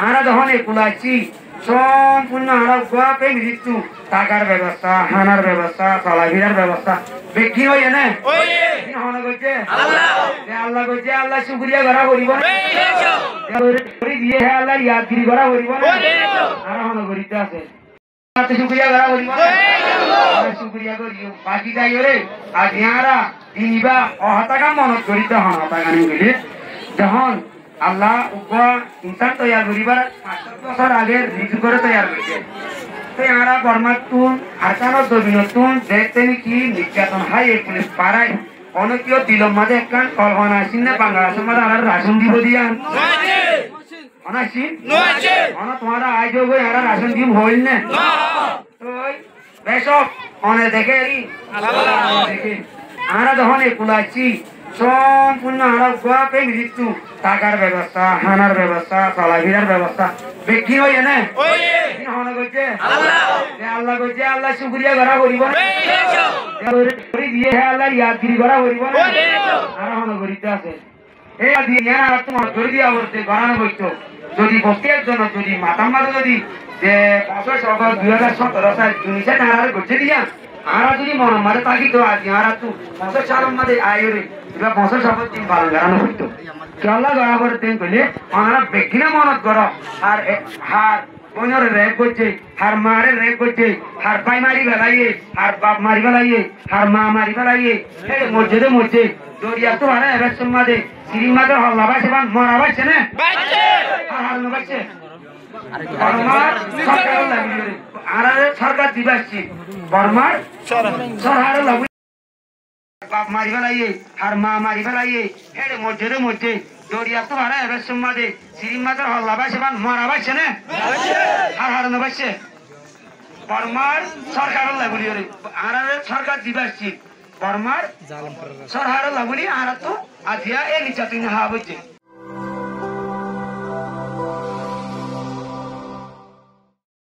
আমরা যখন একুলাইছি সম্পূর্ণ আমরা গোয়াপে মৃত্যু টাকার ব্যবস্থা হানার ব্যবস্থা চলাফেরার ব্যবস্থা বিক্রি হয়ে না আল্লাহ করছে আল্লাহ শুক্রিয়া করা করিব দিয়ে আল্লাহ ইয়াদগিরি করা করিব আর হন করিতে আছে শুক্রিয়া করা করিব শুক্রিয়া করিও বাকি যাই রে আজ ইয়ারা তিনিবা অহতাকা মনত করিতে হন হতাকানি বলে যখন আল্লাহ উপা ইনসান তৈয়ার করিবার 500 বছর আগে রিজু করে তৈয়ার করেছে তো ইয়ারা বর্মাতুন আরকানত দবিনতুন দেখতেন কি নির্যাতন হাই পুলিশ পাড়ায় অনেকেও দিলম মাঝে একখান কল্পনা আসিন না বাংলাদেশের মধ্যে আর রাশন দিব দিয়ান অনাসি অনা তোমারা আজ গো ইয়ারা রাশন দিব হইল না তো বেশক অনে দেখে দেখে আমরা যখন একুলাইছি সম্পূর্ণ আমরা গোয়াপে মৃত্যু টাকার ব্যবস্থা হানার ব্যবস্থা চলাফেরার ব্যবস্থা বিক্রি হয়ে না আল্লাহ করছে আল্লাহ শুক্রিয়া করা করিব দিয়ে আল্লাহ ইয়াদগিরি করা করিব আর হন করিতে আছে এই দিয়ে আর তোমার করে দিয়া বলতে গড়ানো বইতো যদি প্রত্যেকজন যদি মাতার মাঝে যদি যে 500 অগস্ট 2017 সাল 19 টাকার করছে দিয়া আর যদি মন মারে তাকি তো আজ আর তো 500 সালের মধ্যে আয়রে এবা 500 শপথ দিন পালন করানো হইতো আল্লাহ গড়া করে দেন কইলে আমরা বেকিনা মনত করো আর হার কোনরে রেপ করছে হার মারে রেপ করছে হার পাই মারি বেলাইয়ে হার বাপ মারি বেলাইয়ে হার মা মারি বেলাইয়ে এই মসজিদে মসজিদ দরিয়া তো আরে এবার সমাদে শ্রীমাদের হল্লা বাইছে বান মরা বাইছে না বাইছে আর না বাইছে বর্মার সরকার লাগিয়ে আর সরকার দিবাসছি বর্মার সরকার লাগি বাপ মারি বেলাইয়ে হার মা মারি বেলাইয়ে এই মসজিদে মসজিদ দরিয়া তো আরে এবার সমাদে শ্রীমাদের হল্লা বাইছে বান মরা বাইছে না বাইছে আর না বাইছে বর্মার সরকার লাগি আর সরকার দিবাসছি বর্মার সরহার লাগুনি আর তো আজিয়া এ নিচা তুই হা বইছে